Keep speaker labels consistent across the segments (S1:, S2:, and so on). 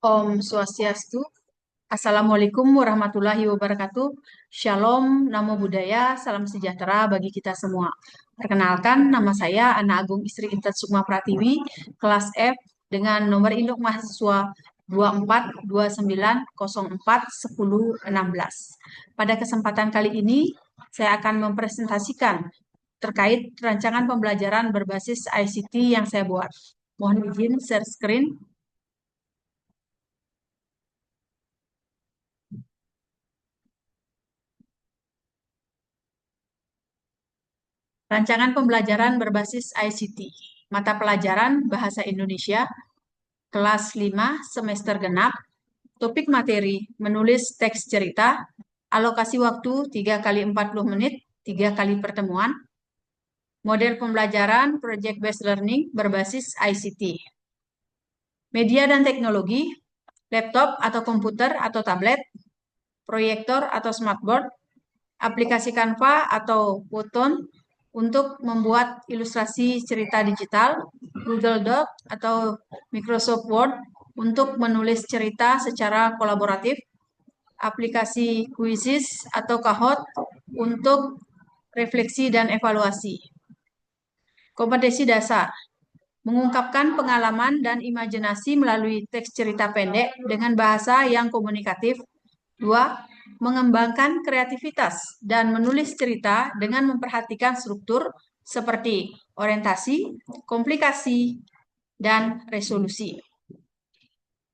S1: Om Swastiastu. Assalamualaikum warahmatullahi wabarakatuh. Shalom, Namo Buddhaya, salam sejahtera bagi kita semua. Perkenalkan, nama saya Ana Agung Istri Intet Sukma Pratiwi, kelas F dengan nomor induk mahasiswa 2429041016. Pada kesempatan kali ini, saya akan mempresentasikan terkait rancangan pembelajaran berbasis ICT yang saya buat. Mohon izin share screen. Rancangan pembelajaran berbasis ICT. Mata pelajaran Bahasa Indonesia, kelas 5, semester genap. Topik materi, menulis teks cerita. Alokasi waktu 3 kali 40 menit, 3 kali pertemuan. Model pembelajaran Project Based Learning berbasis ICT. Media dan teknologi, laptop atau komputer atau tablet, proyektor atau smartboard, aplikasi Canva atau Photon untuk membuat ilustrasi cerita digital, Google Doc atau Microsoft Word untuk menulis cerita secara kolaboratif, aplikasi Quizzes atau Kahoot untuk refleksi dan evaluasi. Kompetensi dasar, mengungkapkan pengalaman dan imajinasi melalui teks cerita pendek dengan bahasa yang komunikatif. 2. Mengembangkan kreativitas dan menulis cerita dengan memperhatikan struktur seperti orientasi, komplikasi, dan resolusi.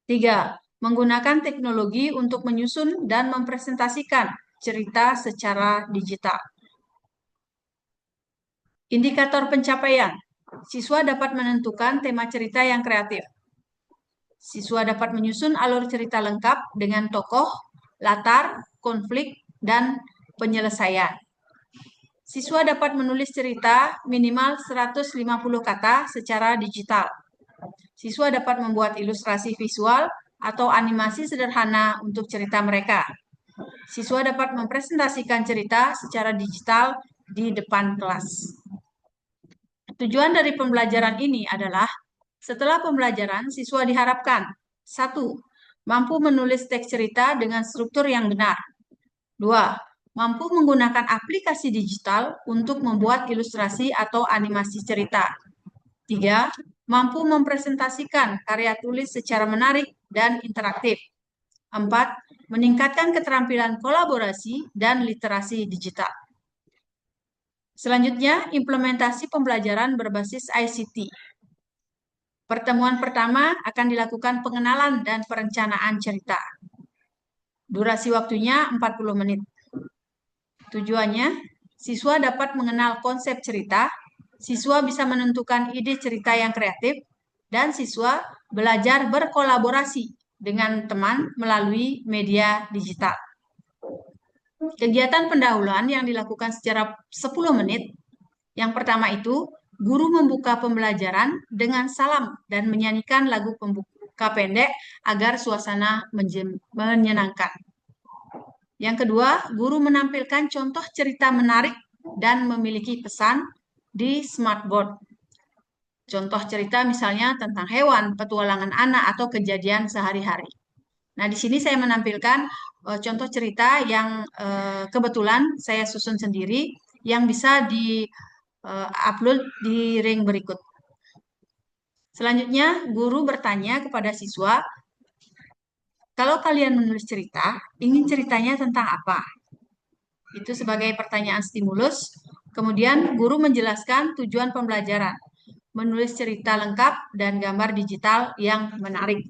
S1: 3. Menggunakan teknologi untuk menyusun dan mempresentasikan cerita secara digital. Indikator pencapaian. Siswa dapat menentukan tema cerita yang kreatif. Siswa dapat menyusun alur cerita lengkap dengan tokoh, latar, konflik, dan penyelesaian. Siswa dapat menulis cerita minimal 150 kata secara digital. Siswa dapat membuat ilustrasi visual atau animasi sederhana untuk cerita mereka. Siswa dapat mempresentasikan cerita secara digital di depan kelas. Tujuan dari pembelajaran ini adalah setelah pembelajaran, siswa diharapkan 1. Mampu menulis teks cerita dengan struktur yang benar. 2. Mampu menggunakan aplikasi digital untuk membuat ilustrasi atau animasi cerita. 3. Mampu mempresentasikan karya tulis secara menarik dan interaktif. 4. Meningkatkan keterampilan kolaborasi dan literasi digital. Selanjutnya, implementasi pembelajaran berbasis ICT. Pertemuan pertama akan dilakukan pengenalan dan perencanaan cerita. Durasi waktunya 40 menit. Tujuannya, siswa dapat mengenal konsep cerita, siswa bisa menentukan ide cerita yang kreatif, dan siswa belajar berkolaborasi dengan teman melalui media digital. Kegiatan pendahuluan yang dilakukan secara 10 menit. Yang pertama itu, guru membuka pembelajaran dengan salam dan menyanyikan lagu pembuka pendek agar suasana menyenangkan. Yang kedua, guru menampilkan contoh cerita menarik dan memiliki pesan di smartboard. Contoh cerita misalnya tentang hewan, petualangan anak, atau kejadian sehari-hari. Nah, di sini saya menampilkan contoh cerita yang kebetulan saya susun sendiri yang bisa di-upload di ring berikut. Selanjutnya, guru bertanya kepada siswa, kalau kalian menulis cerita, ingin ceritanya tentang apa? Itu sebagai pertanyaan stimulus. Kemudian guru menjelaskan tujuan pembelajaran, menulis cerita lengkap dan gambar digital yang menarik.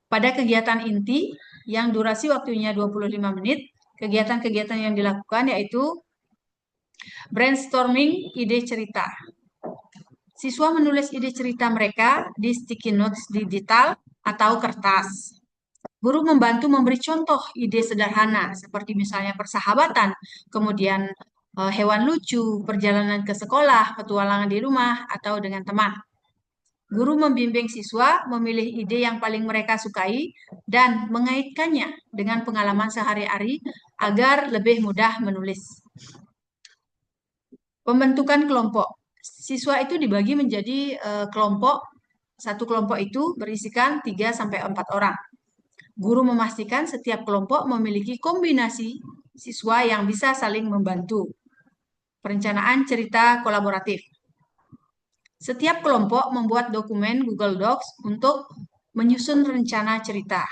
S1: Pada kegiatan inti yang durasi waktunya 25 menit, kegiatan-kegiatan yang dilakukan yaitu brainstorming ide cerita. Siswa menulis ide cerita mereka di sticky notes digital atau kertas. Guru membantu memberi contoh ide sederhana seperti misalnya persahabatan, kemudian hewan lucu, perjalanan ke sekolah, petualangan di rumah, atau dengan teman. Guru membimbing siswa memilih ide yang paling mereka sukai dan mengaitkannya dengan pengalaman sehari-hari agar lebih mudah menulis. Pembentukan kelompok. Siswa itu dibagi menjadi kelompok Satu kelompok itu berisikan 3-4 orang. Guru memastikan setiap kelompok memiliki kombinasi siswa yang bisa saling membantu. Perencanaan cerita kolaboratif. Setiap kelompok membuat dokumen Google Docs untuk menyusun rencana cerita.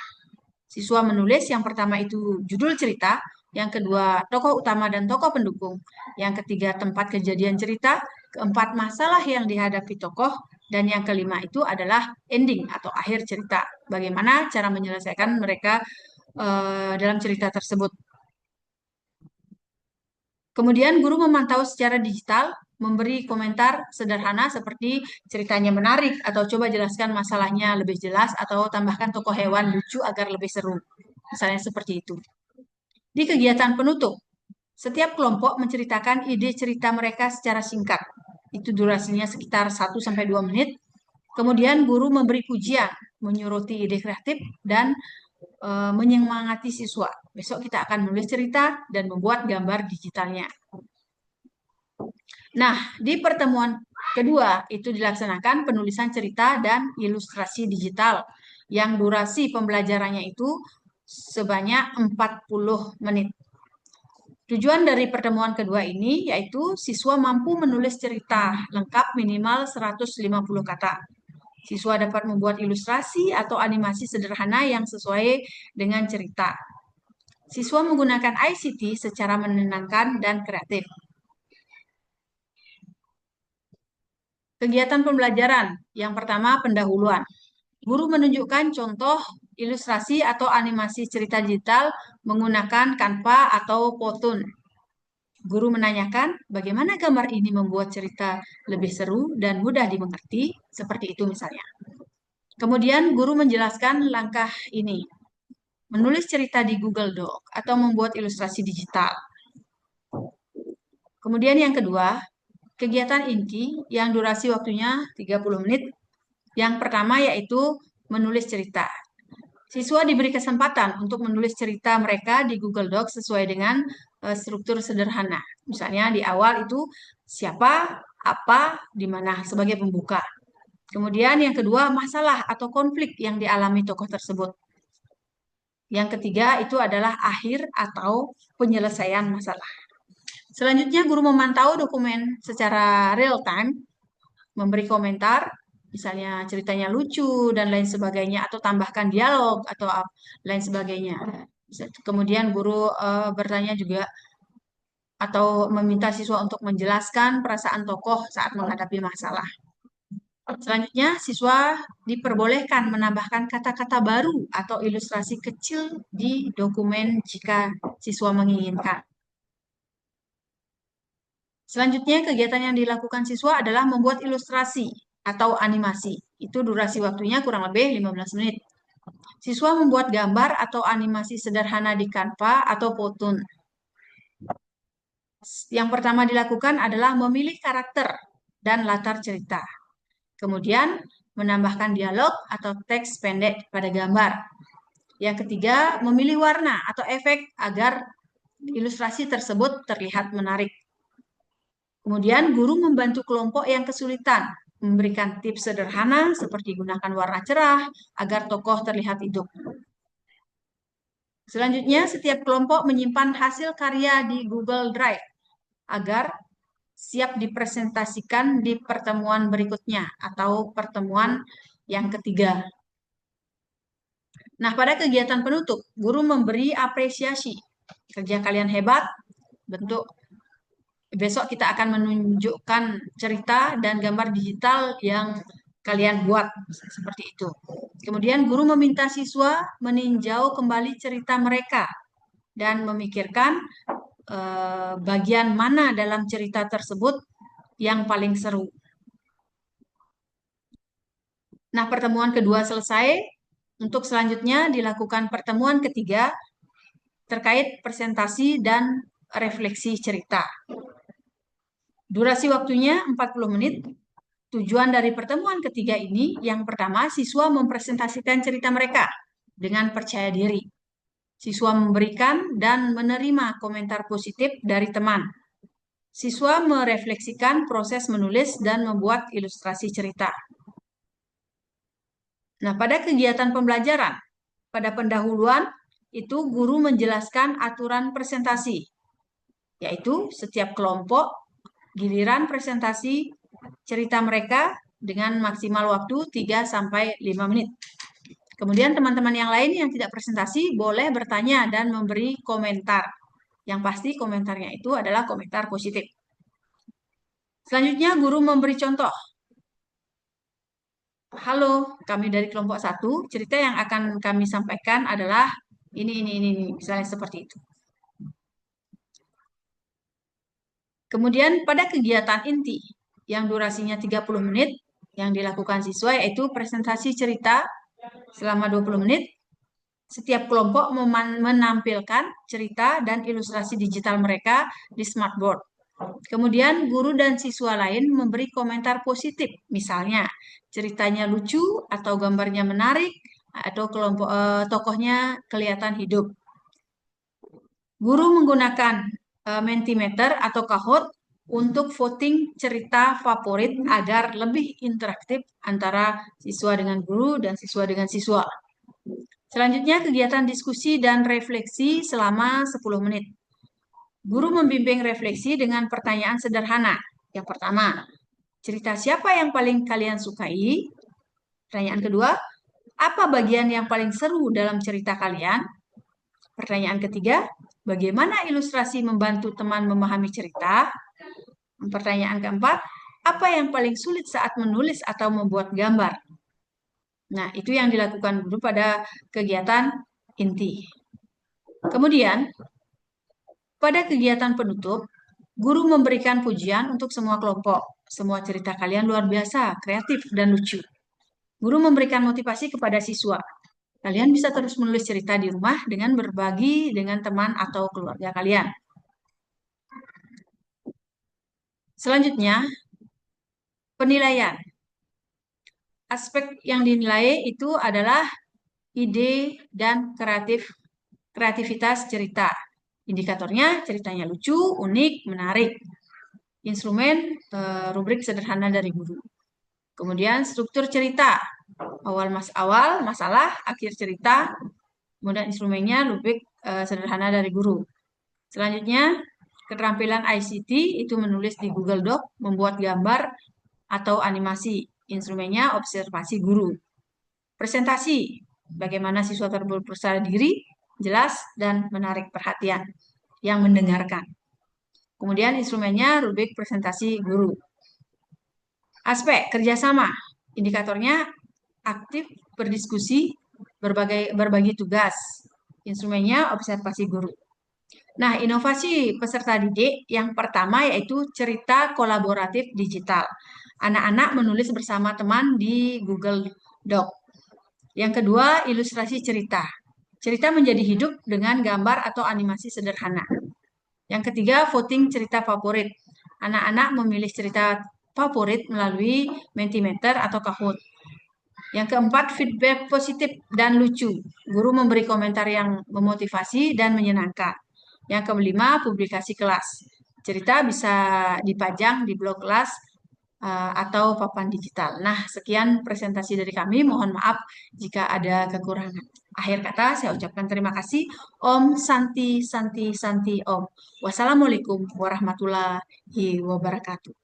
S1: Siswa menulis yang pertama itu judul cerita, yang kedua tokoh utama dan tokoh pendukung, yang ketiga tempat kejadian cerita, keempat masalah yang dihadapi tokoh, dan yang kelima itu adalah ending atau akhir cerita. Bagaimana cara menyelesaikan mereka dalam cerita tersebut. Kemudian guru memantau secara digital, memberi komentar sederhana seperti ceritanya menarik, atau coba jelaskan masalahnya lebih jelas, atau tambahkan tokoh hewan lucu agar lebih seru. Misalnya seperti itu. Di kegiatan penutup, setiap kelompok menceritakan ide cerita mereka secara singkat. Itu durasinya sekitar 1-2 menit. Kemudian guru memberi pujian, menyuruti ide kreatif, dan menyemangati siswa. Besok kita akan menulis cerita dan membuat gambar digitalnya. Nah, di pertemuan kedua itu dilaksanakan penulisan cerita dan ilustrasi digital yang durasi pembelajarannya itu sebanyak 40 menit. Tujuan dari pertemuan kedua ini yaitu siswa mampu menulis cerita lengkap minimal 150 kata. Siswa dapat membuat ilustrasi atau animasi sederhana yang sesuai dengan cerita. Siswa menggunakan ICT secara menenangkan dan kreatif. Kegiatan pembelajaran. Yang pertama, pendahuluan. Guru menunjukkan contoh ilustrasi atau animasi cerita digital menggunakan Canva atau Powtoon. Guru menanyakan bagaimana gambar ini membuat cerita lebih seru dan mudah dimengerti, seperti itu misalnya. Kemudian guru menjelaskan langkah ini, menulis cerita di Google Doc atau membuat ilustrasi digital. Kemudian yang kedua, kegiatan inti yang durasi waktunya 30 menit. Yang pertama yaitu menulis cerita. Siswa diberi kesempatan untuk menulis cerita mereka di Google Docs sesuai dengan struktur sederhana. Misalnya di awal itu siapa, apa, di mana sebagai pembuka. Kemudian yang kedua masalah atau konflik yang dialami tokoh tersebut. Yang ketiga itu adalah akhir atau penyelesaian masalah. Selanjutnya guru memantau dokumen secara real time, memberi komentar, misalnya ceritanya lucu dan lain sebagainya, atau tambahkan dialog atau lain sebagainya. Kemudian guru bertanya juga atau meminta siswa untuk menjelaskan perasaan tokoh saat menghadapi masalah. Selanjutnya, siswa diperbolehkan menambahkan kata-kata baru atau ilustrasi kecil di dokumen jika siswa menginginkan. Selanjutnya, kegiatan yang dilakukan siswa adalah membuat ilustrasi atau animasi. Itu durasi waktunya kurang lebih 15 menit. Siswa membuat gambar atau animasi sederhana di Canva atau Powtoon. Yang pertama dilakukan adalah memilih karakter dan latar cerita. Kemudian, menambahkan dialog atau teks pendek pada gambar. Yang ketiga, memilih warna atau efek agar ilustrasi tersebut terlihat menarik. Kemudian guru membantu kelompok yang kesulitan, memberikan tips sederhana seperti gunakan warna cerah agar tokoh terlihat hidup. Selanjutnya, setiap kelompok menyimpan hasil karya di Google Drive agar siap dipresentasikan di pertemuan berikutnya atau pertemuan yang ketiga. Nah, pada kegiatan penutup, guru memberi apresiasi. Kerja kalian hebat, bentuk besok kita akan menunjukkan cerita dan gambar digital yang kalian buat, seperti itu. Kemudian guru meminta siswa meninjau kembali cerita mereka dan memikirkan bagian mana dalam cerita tersebut yang paling seru. Nah, pertemuan kedua selesai. Untuk selanjutnya dilakukan pertemuan ketiga terkait presentasi dan refleksi cerita. Durasi waktunya 40 menit. Tujuan dari pertemuan ketiga ini, yang pertama, siswa mempresentasikan cerita mereka dengan percaya diri. Siswa memberikan dan menerima komentar positif dari teman. Siswa merefleksikan proses menulis dan membuat ilustrasi cerita. Nah, pada kegiatan pembelajaran, pada pendahuluan itu guru menjelaskan aturan presentasi, yaitu setiap kelompok giliran presentasi cerita mereka dengan maksimal waktu 3 sampai 5 menit. Kemudian teman-teman yang lain yang tidak presentasi boleh bertanya dan memberi komentar. Yang pasti komentarnya itu adalah komentar positif. Selanjutnya guru memberi contoh. Halo, kami dari kelompok 1, cerita yang akan kami sampaikan adalah ini, misalnya seperti itu. Kemudian pada kegiatan inti yang durasinya 30 menit yang dilakukan siswa yaitu presentasi cerita selama 20 menit. Setiap kelompok menampilkan cerita dan ilustrasi digital mereka di smartboard. Kemudian guru dan siswa lain memberi komentar positif, misalnya ceritanya lucu atau gambarnya menarik atau tokohnya kelihatan hidup. Guru menggunakan Mentimeter atau Kahoot untuk voting cerita favorit agar lebih interaktif antara siswa dengan guru dan siswa dengan siswa. Selanjutnya kegiatan diskusi dan refleksi selama 10 menit. Guru membimbing refleksi dengan pertanyaan sederhana. Yang pertama, cerita siapa yang paling kalian sukai? Pertanyaan kedua, apa bagian yang paling seru dalam cerita kalian? Pertanyaan ketiga, bagaimana ilustrasi membantu teman memahami cerita? Pertanyaan keempat, apa yang paling sulit saat menulis atau membuat gambar? Nah, itu yang dilakukan guru pada kegiatan inti. Kemudian, pada kegiatan penutup, guru memberikan pujian untuk semua kelompok. Semua cerita kalian luar biasa, kreatif, dan lucu. Guru memberikan motivasi kepada siswa. Kalian bisa terus menulis cerita di rumah dengan berbagi dengan teman atau keluarga kalian. Selanjutnya, penilaian. Aspek yang dinilai itu adalah ide dan kreativitas cerita. Indikatornya ceritanya lucu, unik, menarik. Instrumen rubrik sederhana dari guru. Kemudian struktur cerita. Awal masalah, akhir cerita. Kemudian instrumennya rubrik sederhana dari guru. Selanjutnya, keterampilan ICT itu menulis di Google Doc, membuat gambar atau animasi. Instrumennya observasi guru. Presentasi, bagaimana siswa berpercaya diri, jelas, dan menarik perhatian yang mendengarkan. Kemudian instrumennya rubrik presentasi guru. Aspek kerjasama, indikatornya aktif berdiskusi, berbagi tugas. Instrumennya observasi guru. Nah, inovasi peserta didik yang pertama yaitu cerita kolaboratif digital. Anak-anak menulis bersama teman di Google Doc. Yang kedua, ilustrasi cerita. Cerita menjadi hidup dengan gambar atau animasi sederhana. Yang ketiga, voting cerita favorit. Anak-anak memilih cerita favorit melalui Mentimeter atau Kahoot. Yang keempat, feedback positif dan lucu. Guru memberi komentar yang memotivasi dan menyenangkan. Yang kelima, publikasi kelas. Cerita bisa dipajang di blog kelas atau papan digital. Nah, sekian presentasi dari kami. Mohon maaf jika ada kekurangan. Akhir kata, saya ucapkan terima kasih. Om Santi, Santi, Santi, Om. Wassalamualaikum warahmatullahi wabarakatuh.